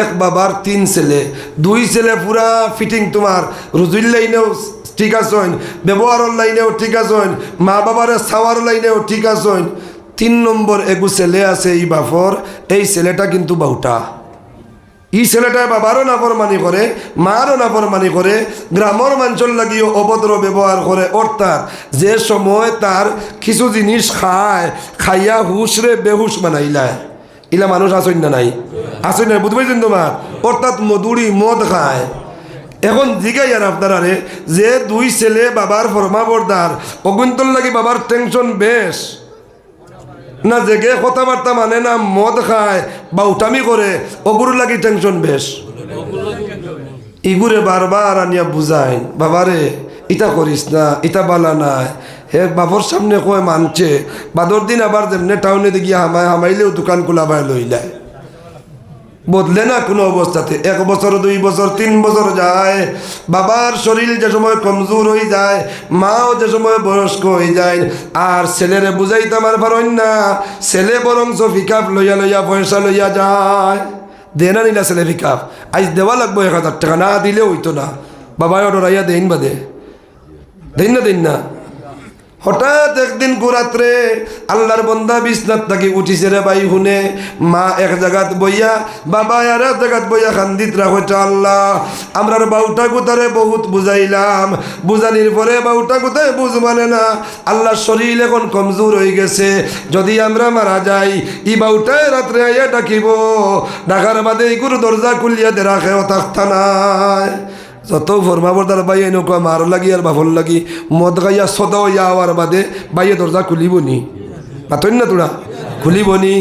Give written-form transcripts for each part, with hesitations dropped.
এক বাবার 3 ছেলে, 2 ছেলে পুরা ফিটিং, তোমার রুজুল লাইনেও ঠিক আছেন, ব্যবহারের লাইনেও ঠিক আছেন, মা বাবার ছাওয়ার লাইনেও ঠিক আছেন। 3 নম্বর এগু ছেলে আছে এই বাপর, এই ছেলেটা কিন্তু বাউটা। এই ছেলেটা বাবারও নাফরমানি করে, মারও নাফরমানি করে, গ্রামের মানুষের লাগিও অভদ্র ব্যবহার করে। অর্থাৎ যে সময় তার কিছু জিনিস খায়, খাইয়া হুশরে বেহুশ বানাইলায়, ইলা মানুষ আসেন না নাই? আসেন না, বুঝতে পারছেন তোমার? অর্থাৎ মধুরি মদ খায়। এখন জিগাই আর আপনারা রে, যে 2 ছেলে বাবার ফরমাবরদার, অগুন্তর লাগি বাবার টেনশন বেশ না, জেগে কথাবার্তা মানে না, মদ খায় বা উঠামি করে, অগুর লাগি টেনশন বেশ। ইগুরে বারবার আনিয়া বুঝাইন, বাবারে ইটা করিস না, ইটা বালা নাই। হে বাবর সামনে কয় মানছে, বাদর দিন আবার যেমনে টাউনে গিয়া হামাইলেও দোকান খোলাবাই লইলায়। বদলে না কোনো অবস্থাতে। 1 বছর 2 বছর 3 বছর যায়, বাবার শরীর যে সময় কমজোর হয়ে যায়, মাও যে সময় বয়স্ক হয়ে যায়, আর ছেলেরে বুঝাইতে আমার পারেন না। ছেলে বরং পিকআপ লইয়া পয়সা লইয়া যায়। দে না নিলা ছেলে পিকআপ, আজ দেওয়া লাগবো 1000 টাকা, না দিলে হইতো না। বাবাই অর্ডারাইয়া দেন বাদে দেন না। হঠাৎ একদিন গোরাত্রে আল্লাহর বন্দা বিছনাত থাকি উঠিছে রে ভাই শুনে, মা এক জায়গাত বইয়া, বাবা আর এক জায়গাত বইয়া খান্দিত রাখোটা, আল্লাহ আমরার বাউটা গুতারে বহুত বুঝাইলাম, বুঝানির পরে বাউটা গুতায় বুঝ মানে না। আল্লাহর শরীর এখন কমজোর হয়ে গেছে, যদি আমরা মারা যাই ই বাউটায় রাত্রে আইয়া ডাকিব, ডাকার বাদে ইগুর দরজা খুলিয়া দে রাখেও থাকতা নাই। যত ফরমাবরদার বাই এনেকুৱা মার লাগি আর বাফর লাগি মদ গাইয়া সদা হইয়া আওয়ার বাদে বাইয়ে দরজা খুলিবনি, পাতন না তোরা খুলিবনি।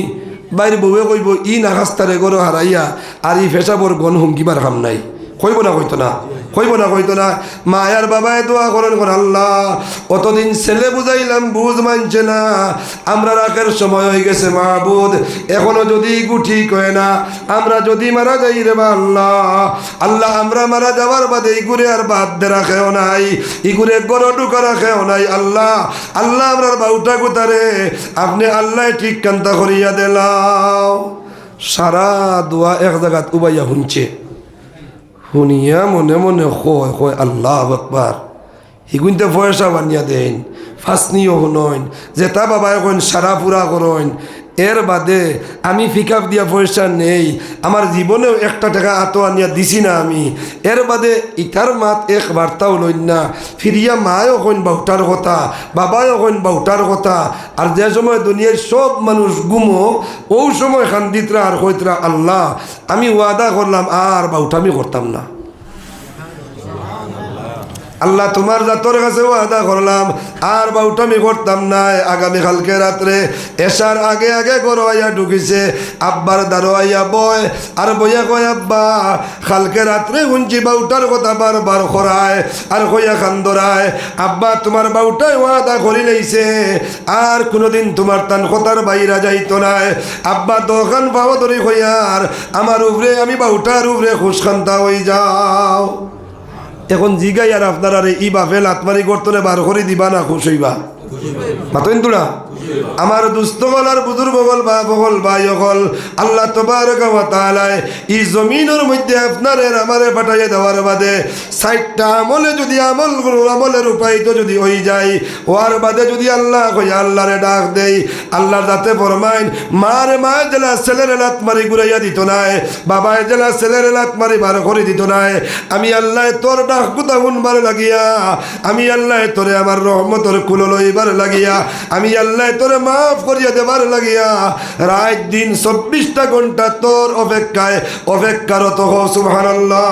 বাইর বউয়ে কইব ই নাখাস্তারে গরো হারাইয়া আর ই ফেসাবর গন হুমকিবার কাম নাই, কইব না কইতো না, কইব না কইতো না। মায়ার বাবায় দোয়া করেন, আল্লাহ অতদিন ছেলে বুঝাইলাম বুঝ মানছে না, আমরা রাখের সময় হয়ে গেছে মাহবুদ, এখনো যদি গুঠি কয় না, আমরা যদি মারা যাই রে বা আল্লাহ আমরা মারা যাওয়ার বাদে ইগুরে আর বাদ দে রাখেও নাই, ইগুরে গড় ঢুকা রাখেও নাই। আল্লাহ আমরার বাউটা গুতারে আপনি আল্লাহ ঠিক কান্তা করিয়া দিলাও। সারা দোয়া এক জায়গাত উবাইয়া শুনছে, শুনিয়া মনে মনে কয় আল্লাহু আকবার। হিগুনতে পয়সা বানিয়া দেন, ফাঁসনিও শুনইন, যেটা বাবায় কইন সারা পুরা করইন। এর বাদে আমি পিকআপ দিয়া পয়সা নেই, আমার জীবনেও 1 টাকা আতো আনিয়া দিছি না আমি। এর বাদে ইটার মাত এক বার্তাও লইন না, ফিরিয়া মায়ও কইন বাউটার কথা, বাবায়ও কইন বাউটার কথা। আর যে সময় দুনিয়ার সব মানুষ গুমো, ও সময় খান্দিতরা আর কইতরা, আল্লাহ আমি ওয়াদা করলাম আর বাউটামি করতাম না। আল্লাহ তোমার জাতর কাছে ওয়াদা করলাম আর বাউটামি করতাম না। আগামীকালকে রাত্রে এসার আগে আগে ঘর আইয়া ঢুকিছে, আব্বার দ্বারো আইয়া বয় আর বইয়া কয়, আব্বা কালকে রাত্রে শুনছি বাউটার কথা বারবার করায় আর কইয়া খান্দরায়, আব্বা তোমার বাউটাই ওয়াদা করি লইছে আর কোনোদিন তোমার তান কথার বাইরা যাইতো নাই। আব্বা দোকান পাওয়া ধরি কইয়ার আমার উপরে, আমি বাউটার উপরে খুশখান্তা হয়ে যাও। এখন জিগাই আর আপনারা ই বাপে লাতমারি করতলে বার করে দিবা না খুশ হইবা? মাতইন তোরা আমার দুস্থ বল আর বুজুর্গ বল বা বল ভাই হল, আল্লাহ তাবারক ওয়া তাআলা এই জমিনের মধ্যে আপনারে আমারে পাঠাইয়া দেওয়ার বাদে 60টা আমলে যদি আমলের উপায়িত যদি হয়ে যায়, ওর বাদে যদি আল্লাহ কই আল্লাহরে ডাক দেই, আল্লাহ যাতে ফরমাইন মারে মা জেলা ছেলের লাত মারি ঘুরাইয়া দিত নাই, বাবায় জেলা ছেলের লাত মারি বার করে দিত নাই। আমি আল্লাহ তোর ডাক গুতা শুনবার লাগিয়া, আমি আল্লাহ তোরে আমার রহমতের কুলো লইবার লাগিয়া, আমি আল্লাহ তোরে মাফ করিয়া দেবার লাগিয়া রাত দিন 24টা ঘন্টা তোর অপেক্ষারত হো। সুবহানাল্লাহ।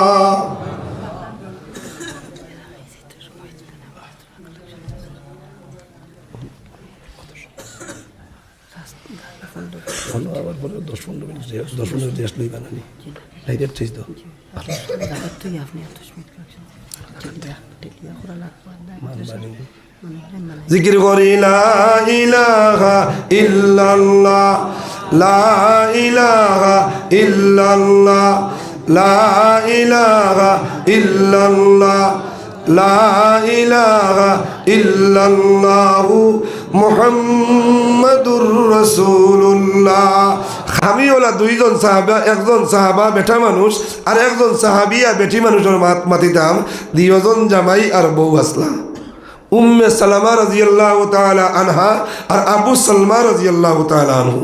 আবার পরে 10-15 মিনিট রেস্ট লইবা না, ডাইরেক্ট চেঞ্জ দাও। জিকির করি লা ইলাহা ইল্লাল্লাহ, লা ইলাহা ইল্লাল্লাহ, লা ইলাহা ইল্লাল্লাহ, লা ইলাহা ইল্লাল্লাহু মুহাম্মাদুর রাসূলুল্লাহ। খামিওয়ালা দুইজন সাহাবা, একজন সাহাবা বেটা মানুষ আর একজন সাহাবিয়া বেটি মানুষের মাতিতাম, দুইজন জামাই আর বউ আসলা। উম্মে সালামা রাদিয়াল্লাহু তাআলা আনহা আর আবু সালমা রাদিয়াল্লাহু তাআলা আনহু,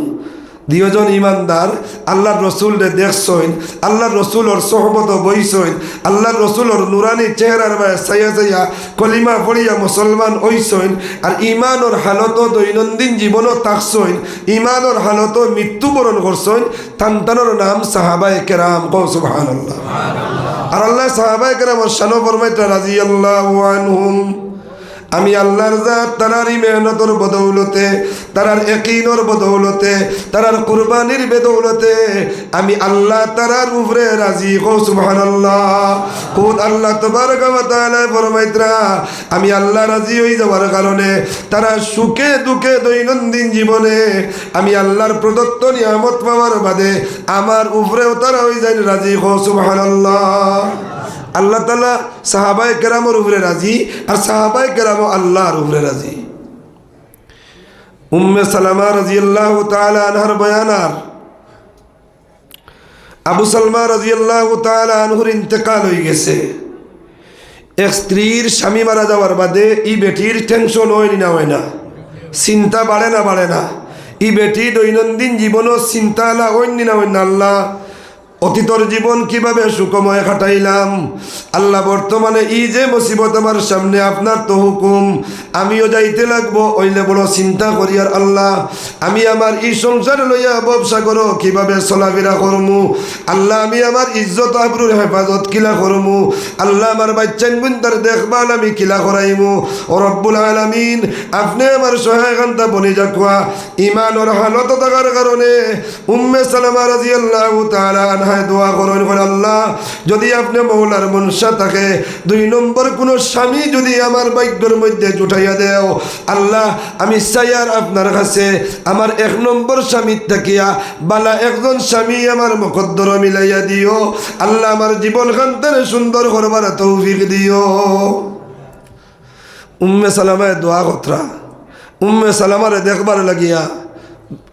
দুইজন ইমানদার আল্লাহর রসুলরে দেখছইন, আল্লাহর রসুলর সোহবত বইছইন, আল্লাহর রসুলর নুরানি চেহারার বায় সাইয়া সাইয়া কলিমা পড়িয়া মুসলমান হইছইন। আর ইমানর হালত দৈনন্দিন জীবনও থাকছইন, ইমানর হালত মৃত্যুবরণ করছইন। তান্তানোর নাম সাহাবায়ে কেরাম। কও সুবহানাল্লাহ। আর আল্লাহ সাহাবায়ে কেরামের শান ফরমাইতা রাদিয়াল্লাহু আনহুম, আমি আল্লাহর জাত তারারই মেহনতর বদৌলতে, তারার ইয়াকিনের বদৌলতে, তারার কুরবানির বদৌলতে আমি আল্লাহ তারার উপরে রাজি। কও সুবহানাল্লাহ। খুদ আল্লাহ তাবারক ওয়া তাআলা ফরমাইতরা, আমি আল্লাহ রাজি হই যাওয়ার কারণে তারা সুখে দুঃখে দৈনন্দিন জীবনে আমি আল্লাহর প্রদত্ত নিয়ামত পাওয়ার বাদে আমার উপরেও তারা হই যায় রাজি। কও সুবহানাল্লাহ। আল্লাহ তাআলা সাহাবায়ে কেরামের উপরে রাজি আর সাহাবায়ে কেরামও আল্লাহর উপরে রাজি। উম্মে সালামা রাদিয়াল্লাহু তাআলা আনহার বয়ানার আবু সালমা রাদিয়াল্লাহু তাআলা আনহুর ইন্তেকাল হয়ে গেছে। এক স্ত্রীর স্বামী মারা যাওয়ার বাদে ই বেটির টেনশন হয় না, চিন্তা বাড়ে না। ই বেটি দৈনন্দিন জীবনও চিন্তা হয় না। আল্লাহ অতীতর জীবন কিভাবে সুখময় কাটাইলাম, আল্লাহ বর্তমানে এই যে মুসিবত আমার সামনে, আপনার তো হুকুম, আমিও যাইতে লাগবো। ওইলে বড় চিন্তা করি আর আল্লাহ আমি আমার এই সংসার লইয়া ব্যবসা করো কিভাবে চলাফেরা করমু, আল্লাহ আমি আমার ইজ্জত আবরুর হেফাজত কিলা করমু, আল্লাহ আমার বাচ্চান বুনতার দেখভাল আমি কিলা করাইমু। ও রব্বুল আলামিন, আপনি আমার সহায়কান্তা বনি যাকুয়া। ইমানের হালত থাকার কারণে উম্মে সালামা রাদিয়াল্লাহু তাআলা আনহা দোয়া করেন, আল্লাহ যদি আপনি মৌলার মনসা থাকে, 2 নম্বর কোনো স্বামী যদি আমার ভাগ্যের মধ্যে জুটাইয়া দেও, আল্লাহ আমি চাই আর আপনার কাছে আমার 1 নম্বর স্বামীর থাকিয়া বালা একজন স্বামী আমার মুকদ্দর মিলাইয়া দিও। আল্লাহ আমার জীবন খান্তের সুন্দর করবার তৌফিক দিও। উম্মে সালামায় দোয়া কতরা, উম্মে সালামারে দেখবার লাগিয়া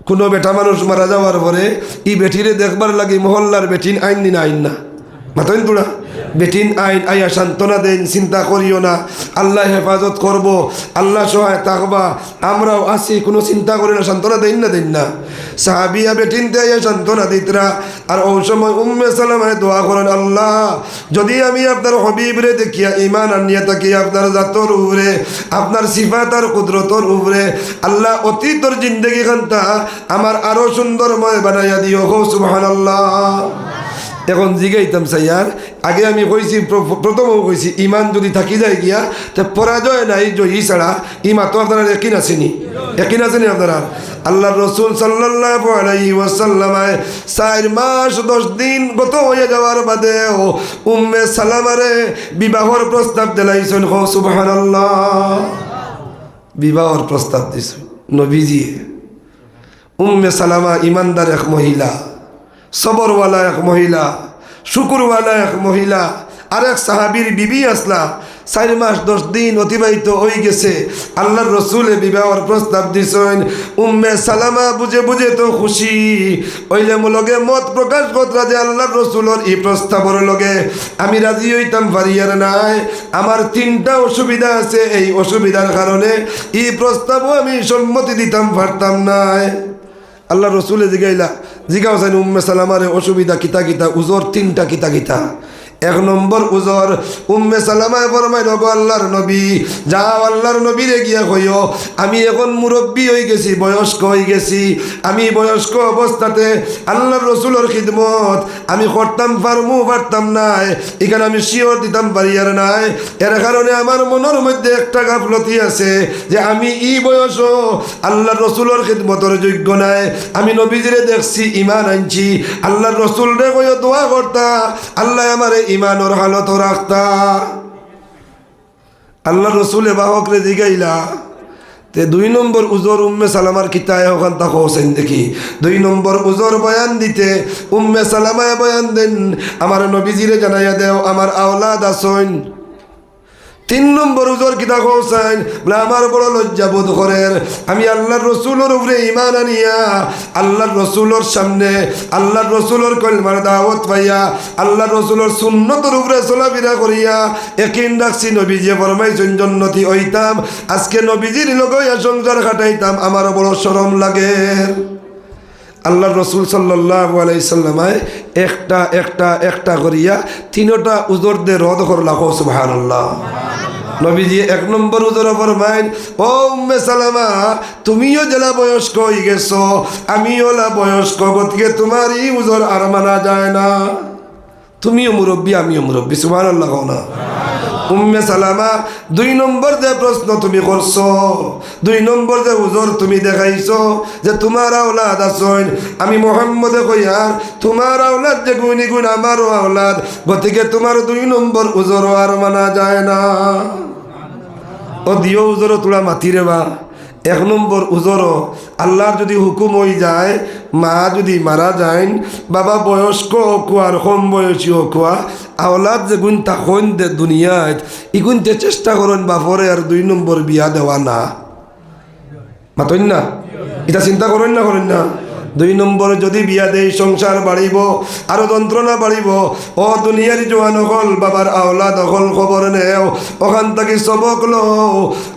কোনো বেটা মানুষ মারা যাওয়ার পরে ই বেটিরে দেখবার লাগি মহল্লার বেটিন আইন না মাতইন তোরা বেটিন আইন আইয়া সান্ত্বনা দেন, চিন্তা করিও না, আল্লাহ হেফাজত করব, আল্লাহ সহায় থাকবা, আমরাও আছি, কোনো চিন্তা করি না। সান্ত্বনা দেন না। সাহাবিয়া বেটিনতে আইয়া সান্ত্বনা দিতরা। আর ওই সময় উম্মে সালামায় দোয়া করেন, আল্লাহ যদি আমি আপনার হবিবরে দেখিয়া ইমান আনিয়া থাকি আপনার জাতর উপরে, আপনার সিফাত আর কুদরতর উপরে, আল্লাহ অতীতর জিন্দগি খানটা আমার আরো সুন্দরময় বানাইয়া দিও। হো সুবহানাল্লাহ। এখন জিগাইতাম সাইয়ার আগে আমি কইছি, প্রথমও কইছি, ইমান যদি থাকি যায় গিয়া তো পরাজয় নাই, জয়ী ছাড়া। ইমা তো আপনারা একই আছেনি আপনারা। আল্লাহ রসুল সাল্লাল্লাহু আলাইহি ওয়াসাল্লাম 4 মাস 10 দিন গত হয়ে যাওয়ার বাদেও উম্মে সালামারে বিবাহর প্রস্তাব দিলাইছেন। হো সুবহানাল্লাহ। বিবাহর প্রস্তাব দিছেন নবীজি। উম্মে সালামা ইমানদার এক মহিলা, সবরওয়ালা এক মহিলা, শুকুরওয়ালা এক মহিলা। আরেক সাহাবীর বিবি আসলা। 4 মাস 10 দিন অতিবাহিত হয়ে গেছে, আল্লাহর রসুলে বিবাহর প্রস্তাব দিছেন। উম্মে সালামা বুঝে তো খুশি ওইলে লগে মত প্রকাশ কতরা যে আল্লাহর রসুলের এই প্রস্তাবর লগে আমি রাজি হইতাম পারিয়ার নাই। আমার 3টা অসুবিধা আছে, এই অসুবিধার কারণে এই প্রস্তাবও আমি সম্মতি দিতাম পারতাম নাই। আল্লাহ রসুলে জিগাও চাই উম্মে সালামারে অসুবিধা কিতা উজর 3টা কিতা। 1 নম্বর উজর, উম্মে সালামায় ফরমাইল, গো আল্লাহর নবী, যাও আল্লাহর নবীরে গিয়া কইও আমি এখন মুরব্বী হয়ে গেছি, বয়স্ক হয়ে গেছি। আমি বয়স্ক অবস্থাতে আল্লাহর রসুলের খিদমত আমি করতাম পারতাম নাই, এখানে আমি শিওর দিতাম পারি আর নাই। এর কারণে আমার মনের মধ্যে একটা গাফলতি আছে যে আমি ই বয়সও আল্লাহর রসুলের খিদমতের যোগ্য নাই। আমি নবীজিরে দেখছি, ইমান আনছি, আল্লাহর রসুলরে কইও দোয়া করতা আল্লাহ আমারে ইমানোর হালত রাখতা। আল্লাহ রসুলে বাহকরে জিগাইলা তে 2 নম্বর উজর উম্মে সালামার কিতায় ওখান তা হোসেন দেখি 2 নম্বর উজর বয়ান দিতে উম্মে সালামায় বয়ান দেন, আমার নবীজিরে জানাইয়া দেও আমার আওলাদ আসইন, তিন নম্বর উজর কিতা কৌসাইন বলে আমার বড় লজ্জা বোধ করেন আমি আল্লাহর রসুলের উপরে ইমান আনিয়া আল্লাহর রসুলের সামনে আল্লাহর রসুলের কলমার দাওয়াত পাইয়া আল্লাহর রসুলের সুন্নতের উপরে চলাফেরা করিয়া একিন রাখছি নবীজি ফরমাইছেন জন্নতি হইতাম আজকে নবীজির লগে সংসার কাটাইতাম আমার বড় শরম লাগে। আল্লাহ রসুল সাল্লাল্লাহু আলাইহি সাল্লামায় একটা একটা একটা করিয়া তিনটা উজর দে রদ করলা সুবহানাল্লাহ। নবীজি এক নম্বর উজর ফরমাইন ও উম্মে সালামা তুমিও জেলা বয়স্ক হয়ে গেছো আমিও লা বয়স্ক গতিকে তোমার এই উজর আর মানা যায় না। তুমিও মুরব্বী আমিও মুরব্বী সুবহানাল্লাহ না। উম্মে সালামা দুই নম্বর যে প্রশ্ন তুমি করছো দুই নম্বর যে উজর তুমি দেখাইছো যে তোমার আওলাদ আছেন আমি মুহাম্মদে কইয়ার তোমার আওলাদ যে গুণ গুণ আমারও আওলাদ গতিকে তোমার দুই নম্বর উজর আর মানা যায় না। ও দিও উজর তোরা মাতি রে বা এক নম্বর উজর আল্লাহর যদি হুকুম হয়ে যায় মা যদি মারা যায় বাবা বয়স্ক হকুয়া আর কম বয়সী হকুয়া আওলাদ যে গুণ তখন দুনিয়ায় ইগুনতে চেষ্টা করেন বাপরে আর দুই নম্বর বিয়া দেওয়া না মাতন না এটা চিন্তা করেন না দুই নম্বর যদি বিয়া দেই সংসার বাড়িব আরো যন্ত্রণা বাড়িব ও দুনিয়ার জোয়ান হল বাবার আওলাদ হল খবর নেও ওখান থেকে সবক লো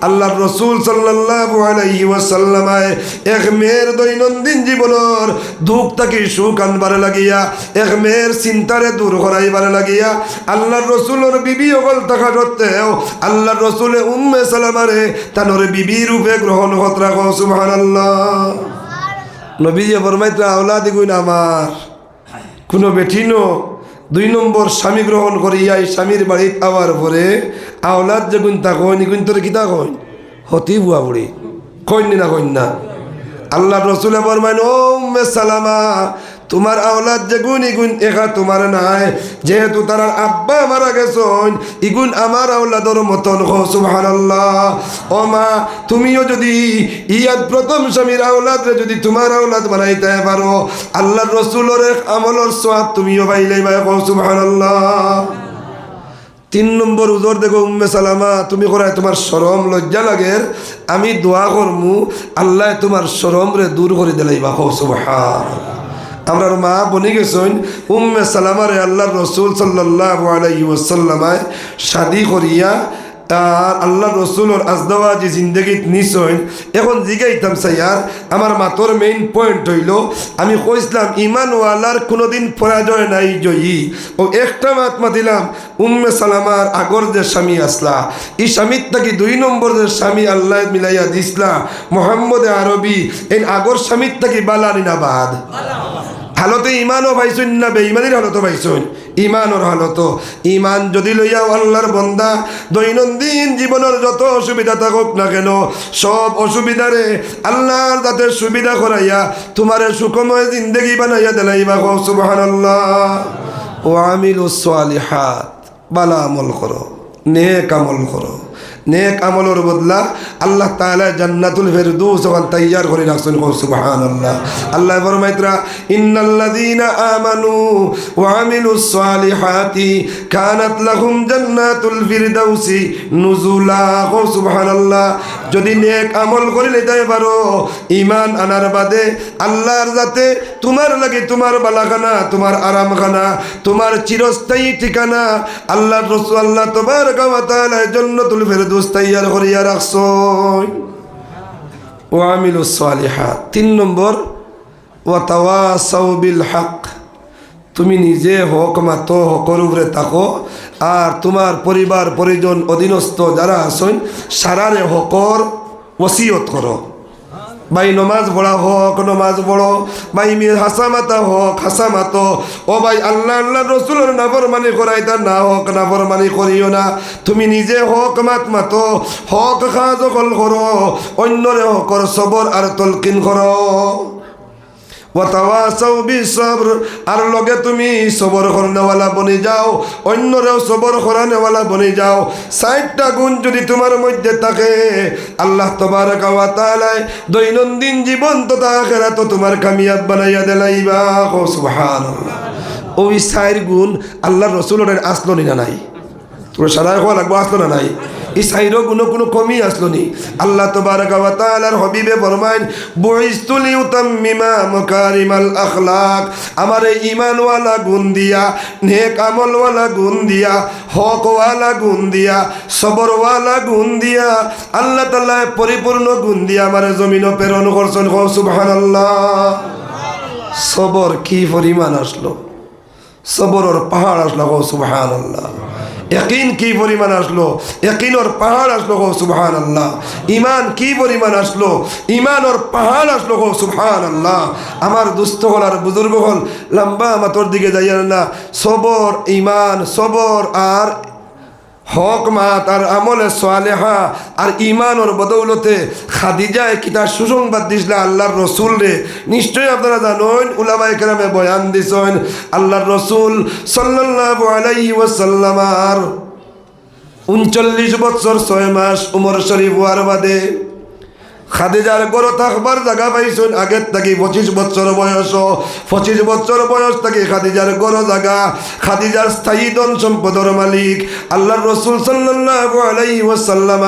আল্লাহর রসুল সাল্লাল্লাহু আলাইহি ওয়াসাল্লামায় এক মেয়ের দৈনন্দিন জীবনের দুঃখ থেকে সুখ আনবার লাগিয়া এক মেয়ের চিন্তারে দূর করাইবার লাগিয়া আল্লাহর রসুলের বিবি হল থাকা সত্ত্বেও আল্লাহর রসুলে উম্মে সালামারে তানোর বিবি রূপে গ্রহণ কত রাখো সুবহানাল্লাহ। নবীজি ফরমাইতে আওলাদ গুণ আমার কোনো বেঠিনো দুই নম্বর স্বামী গ্রহণ করিয়া এই স্বামীর বাড়িতে আওয়ার পরে আওলাদ যে গুণ তা কইনি গুণ তোর কিতা কইন হতি বুয়া বুড়ি কইনি না কইন না। আল্লাহ রসুলে ফরমাইন ও উম্মে সালামা তোমার আওলাদ যে গুণ ইগুণ একা তোমার নাই যেহেতু তার আব্বা মারা গেছেন ইগুণ আমার আওলাদর মতন সুবহানাল্লাহ। ও মা তুমিও যদি ইয়াদ প্রথম স্বামীর আওলাদরে যদি তোমার আওলাদ বানাইতে পারো আল্লাহর রসুলের আমলের সওয়াব তুমিও পাইলেই ভাই সুবহানাল্লাহ। তিন নম্বর উজর দেখো উম্মে সালামা তুমি করায় তোমার শরম লজ্জা লাগে আমি দোয়া করমু আল্লাহ তোমার শরম রে দূর করে দিলাইবা সুবহানাল্লাহ। আমরা মা বনি গেছেন উম্মে সালামারে আল্লাহর রসুল সাল্লাল্লাহু আলাইহি ওয়াসাল্লামায় শাদি করিয়া আর আল্লাহ রসুলের আজদাওয়াজি জিন্দগিত নিছইন। এখন জিগাইতাম স্যার আমার মাতর মেইন পয়েন্ট হইল আমি কইসলাম ইমানওয়ালার কোনোদিন পরাজয় নাই জয়ী ও একটা মাত মাতিলাম উম্মে সালামার আগর যে স্বামী আসলা এই স্বামীর থাকি দুই নম্বর যে স্বামী আল্লাহ মিলাইয়া দিসলা মোহাম্মদে আরবি এই আগর স্বামীর থাকি বালানি না বাদ হালতে ইমানও পাইছেন না বেঈমানির হালতও পাইছেন ইমানের হালত ইমান যদি লইয়া আল্লাহর বন্দা দৈনন্দিন জীবনের যত অসুবিধা থাকুক না কেন সব অসুবিধারে আল্লাহর যাতে সুবিধা করাইয়া তোমারে সুখময় জিন্দেগি বানাইয়া দিলাইবা সুবহানাল্লাহ। ও আমিলুস সালিহাত বালা আমল করো নেক আমল করো নেক আমলের বদলা আল্লাহ তাআলা জান্নাতুল ফিরদৌস ওখান তৈয়ার করে রাখছেন সুবহানাল্লাহ। আল্লাহ ফরমাইতরা ইন্নাল্লাযীনা আমানু ওয়া আমিলুস সালিহাতি কানাত লাহুম জান্নাতুল ফিরদৌসি নুজুলা সুবহানাল্লাহ। যদি নেক আমল করে নিতে পারো ঈমান আনার বাদে আল্লাহর যাতে তোমার লাগে তোমার বালাখানা তোমার আরামখানা তোমার চিরস্থায়ী ঠিকানা আল্লাহর রাসূল আল্লাহ তাবারক ওয়া তাআলা জান্নাতুল ফিরদৌস তৈয়ার করিয়া রাখছো। ও আমিলুস সালিহাত তিন নম্বর ওয়া তাওয়াসাউ বিল হক তুমি নিজে হক মাতো হকর উপরে থাকো আর তোমার পরিবার পরিজন অধীনস্থ যারা আছেন সারারে হকর ওসিয়ত করো। ভাই নমাজ পড়া হোক নমাজ পড়ো ভাই হাসামাতা হোক হাসামাতো ও ভাই আল্লাহ আল্লাহ রসুলের নাফরমানি করাইতা না হোক নাফরমানি করিও না তুমি নিজে হক মাত মাতো হক কাজ করো অন্যরে হকর সবর আর তলকিন করো। ওয়াতাওয়াসাউ বিসবর আর লগে তুমি সবর করনেওয়ালা বনে যাও অন্যরেও সবর করানেওয়ালা বনে যাও। 60টা গুণ যদি তোমার মধ্যে থাকে আল্লাহ তাবারক ওয়া তাআলা দৈনন্দিন জীবন তথা আখিরাত তোমার কামিয়াব বানাইয়া দেলাইবা সুবহানাল্লাহ। ওই 4 গুণ আল্লাহর রাসূলের আসলো না নাই তোমরা সারা কোয়া লাগবো আসলো না নাই এই সাইরো কোনো কমি আসলো নি আল্লাহ তাবারাকা ওয়া তাআলার হাবিবে ফরমাইন বুইস্তু লিউতাম্মিমা মাকারিমাল আখলাক আমার ঈমানওয়ালা গুণ দিয়া নেক আমলওয়ালা গুণ দিয়া হকওয়ালা গুণ দিয়া সবরওয়ালা গুণ দিয়া আল্লাহ তাআলা পরিপূর্ণ গুণ দিয়া আমার জমিনও প্রেরণ করছেন সুবহানাল্লাহ সবর কি পরিমাণ আসলো সবরের পাহাড় আসলো সুবহানাল্লাহ ইয়াকিন কি পরিমাণ আসলো ইয়াকিনের পাহাড় আসলো সুবহানাল্লাহ ঈমান কি পরিমাণ আসলো ঈমানের পাহাড় আসলো সুবহানাল্লাহ আমার দুস্থ হল আর বুজুর্গ হল লম্বা মাতর দিকে যাইয়েন না সবর ঈমান সবর আর হক মাত আর আমলে সালেহা আর ঈমানের বদৌলতে খাদিজায় কিতা সুসংবাদ দিছিল আল্লাহর রসুল রে নিশ্চয়ই আপনারা জানেন উলামায়ে কেরামে বয়ান দিছেন আল্লাহর রসুল সাল্লাল্লাহু আলাইহি ওয়াসাল্লাম আর 39 বছর 6 মাস উমর শরীফ হওয়ার বাদে খাদিজার গড় থাকবার জায়গা পাইছেন আগের থাকি 25 বছর বয়স 25 বছর বয়স থাকি খাদিজার গড় জায়গা খাদিজার স্থায়ী ধন সম্পদের মালিক আল্লাহর রসুল সাল্লাল্লাহু আলাইহি ওয়াসাল্লাম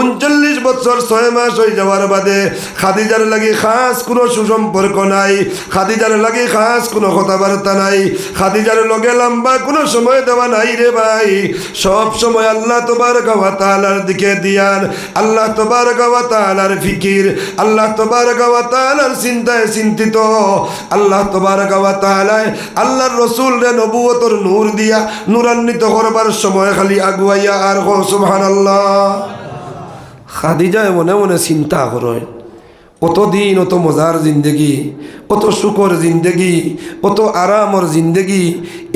39 বছর 6 মাস হয়ে যাওয়ার বাদে খাদিজার লাগি খাস কোনো সুসম্পর্ক নাই খাদিজার লাগি খাস কোনো কথাবার্তা নাই খাদিজার লগে লম্বা কোনো সময় দেওয়া নাই রে ভাই সব সময় আল্লাহ তাবারাকা ওয়া তাআলার দিকে দিয়ান আল্লাহ তাবারাকা ওয়া তাআলার ফিকির আল্লাহ তাবারাকা ওয়া তাআলার চিন্তায় চিন্তিত আল্লাহ তাবারাকা ওয়া তাআলা আল্লাহর রাসূল রে নবুয়তর নূর দিয়া নূরান্বিত করবার সময় খালি আগুয়াইয়া আর সুবহানাল্লাহ খাদিজা মনে মনে চিন্তা করেন কতদিন অত মজার জিন্দগি কত সুখর জিন্দগি কত আরামর জিন্দগি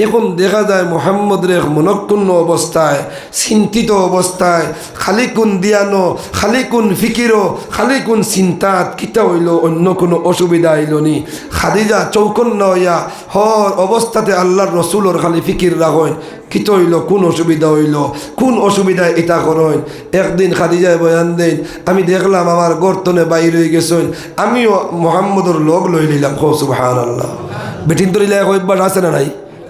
এখন দেখা যায় মোহাম্মদ রে মনক্ষুণ্ণ অবস্থায় চিন্তিত অবস্থায় খালি কোন দিয়ানো খালি কোন ফিকিরো খালি কোন চিন্তাত কিতা হইল অন্য কোনো অসুবিধা হইল নি খাদিজা চৌকন্ন হইয়া হর অবস্থাতে আল্লাহর রসুলর খালি ফিকির রাখেন কিত হইল কোন অসুবিধা হইল কোন অসুবিধায় এটা করেন একদিন খাদিজায় বয়ান দেন আমি দেখলাম আমার গর্তনে বাইর হয়ে গেছেন আমিও মোহাম্মদর লোক লই নিলাম সুবহানাল্লাহ বেটিন তোর ইলায় কইবার আছে না নাই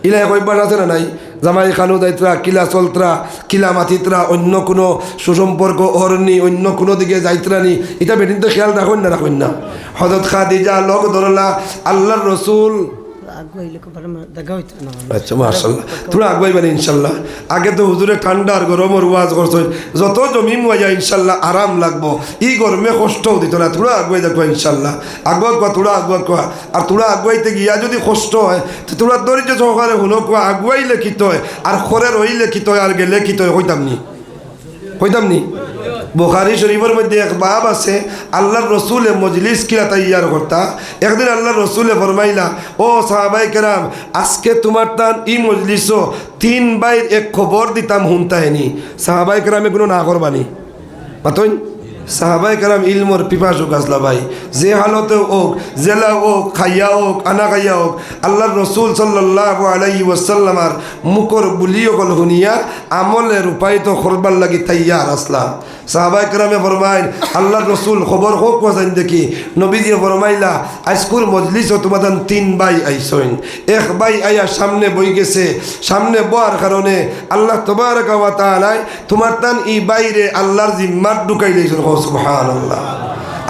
ইলায় কইবার আছে না নাই জামাই খানু যাইত্রা কিলা চলত্রা কিলা মাতিত্রা অন্য কোনো সুসম্পর্ক অরণি অন্য কোনো দিকে যাইত্রা নি এটা বেটিন তো খেয়াল রাখেন না হযরত খাদিজা লোক ধরলা আল্লাহর রসুল আচ্ছা মাশাআল্লাহ তোরা আগুয়াইবেন ইনশাল্লাহ আগে তো হুজুরে ঠান্ডা আর গরমের ওয়াজ করছেন যত জমি মুয়া যায় ইনশাল্লাহ আরাম লাগবো ই গরমে কষ্টও দিত না তোরা আগুয়াই দেখো ইনশাল্লাহ আগুয়া কোয়া তোরা আগুয়া কোয়া আর তোরা আগুয়াইতে গিয়া যদি কষ্ট হয় তো তোরা ধৈর্য সহকারে শুনো কোয়া আগুয়াইলে কিত হয় আর খরে রইলে কিত হয় আর গেলে কিত হয় কইতাম নি বুখারী শরীফের মধ্যে এক বাব আছে আল্লাহর রসুলে মজলিস কিলা তৈয়ার করতা একদিন আল্লাহর রসুলে ফরমাইলা ও সাহাবায়ে কেরাম আজকে তোমার তান ই মজলিসও 3 বাইর এক খবর দিতাম হুনতাহেনি সাহাবায়ে কেরামে কোনো না করবানি পাতইন সাহাবায়ে কেরাম ইলমর পিপাসুক আসলা ভাই যে হালতে হোক জেলা হোক খাইয়া হোক আনা খাইয়া হোক আল্লাহর রসুল সাল্লাল্লাহু আলাইহি ওয়াসাল্লামার মুখর বুলিও গল শুনিয়া আমলে রূপায়িত করবার লাগি তৈয়ার আসলা সাহাবায়ে কেরামে ফরমাইন আল্লাহর রসুল খবর হোক বাজান দেখি নবীজি ফরমাইলা আজকুর মজলিসও তোমাদের 3 ভাই আইসইন এক ভাই আয়া সামনে বই গেছে সামনে বয়ার কারণে আল্লাহ তাবারাকা ওয়া তাআলা তোমার তান ই বাইরে আল্লাহর জিম্মাত ঢুকাই লইছেন সুবহানাল্লাহ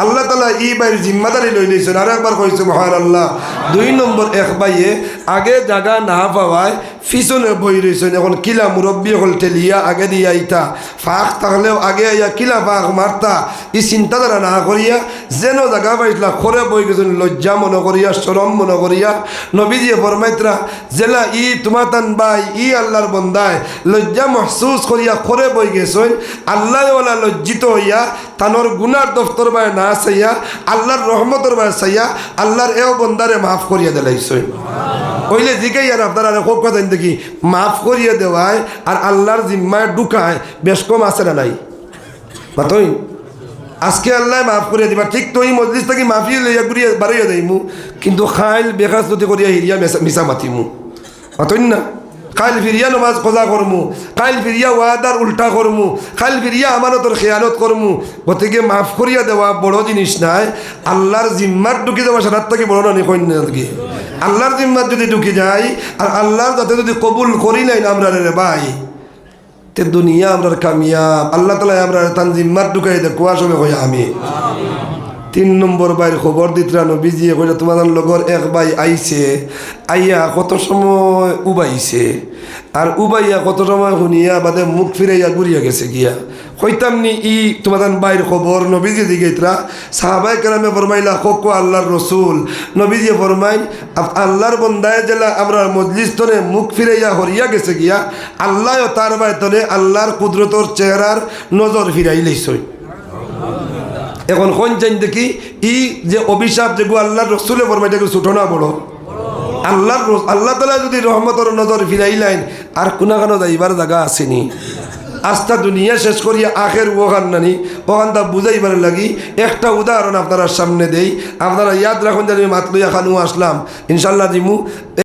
আল্লাহ তাআলা ই বাইর জিম্মাদারি লই লইছেন আর একবার কই সুবহানাল্লাহ 2 নম্বর এক ভাইয়ে আগে জায়গা না পাওয়ায় পিছনে বই রয়েছেন এখন কিলা মুরব্বী হল ঠেলিয়া আগে দিয়া ইতা ফাঁক থাকলেও আগে আইয়া কিলা ফাঁক মারতা ই চিন্তাধারা না করিয়া যেন জায়গা পাইছিলা খরে বই গেছেন লজ্জা মনে করিয়া শরম মনে করিয়া নবীজি ফরমাইত্রা জেলা ই তোমার তান ভাই ই আল্লাহর বন্দায় লজ্জা মহসুস করিয়া খরে বই গেছেন আল্লাহওয়ালা লজ্জিত হইয়া তানোর গুনার দফতর বাই না চাইয়া আল্লাহর রহমতর বাই চাইয়া আল্লাহর এও বন্দারে মাফ করিয়া দিলাইছেন কইলে জিগাই আর আপনারা হোক কথা দেখি মাফ করিয়ে দেওয়ায় আর আল্লাহর জিম্মায় ঢুকায় বেশ কম আছে না নাই বাতই আজকে আল্লাহ মাফ করিয়া দিবা ঠিক তো এই মজলিস থেকে মাফিয়ে লইয়া ঘুরিয়ে বাড়াইয়া যাইমু কিন্তু খাইল বেখাস্তি করিয়া হিরিয়া মিশা মাতিমু বাতই না কাল ফিরিয়া নমাজ কজা করমু কাল ফিরিয়া ওয়াদার উল্টা করমু কাল ফিরিয়া আমানতর খেয়ানত করমু গতিকে মাফ করিয়া দেওয়া বড় জিনিস নাই আল্লাহর জিম্মাত ঢুকি যাওয়া সেটার থেকে বড় না নাকি আল্লাহর জিম্মাত যদি ঢুকি যাই আর আল্লাহর যাতে যদি কবুল করি নাই আমরা রে ভাই তে দুনিয়া আমরা কামিয়াব আল্লাহ তালা আমরা তান জিম্মার ঢুকাই দে কুয়া সবে কই আমি 3 নম্বর বাইর খবর দিতরা নবীজিয়ে কইলা তোমাদের লগর এক ভাই আইছে আইয়া কত সময় উবাইছে আর উবাইয়া কত সময় শুনিয়া বাদে মুখ ফিরাইয়া ঘুরিয়া গেছে গিয়া কইতাম নি ই তোমাদের বাইর খবর নবীজি দিগেতরা সাহাবাই কেরামে ফরমাইলা খোকো আল্লাহর রসুল নবীজি ফরমাইন আল্লাহর বন্দায় জেলা আমরা মজলিস তরে মুখ ফিরাইয়া হরিয়া গেছে গিয়া আল্লাহ তার বাই তলে আল্লাহর কুদরতর চেহারার নজর ফিরাই লইছই এখন কোন চাই দেখি ই যে অভিশাপ যেগুলো আল্লাহর রসুলে ফরমাই যেগুলো ছোট না বড় আল্লাহ তালা যদি রহমতর নজর ফিরাইলেন আর কোনাখানো যাইবার জায়গা আসেনি আস্থা দুনিয়া শেষ করিয়া আখের ওখান নানি ওখানটা বুঝাইবার লাগি একটা উদাহরণ আপনারা সামনে দেই আপনারা ইয়াদ রাখুন যে আমি মাত লইয়া খানু আসলাম ইনশাল্লাহ দিমু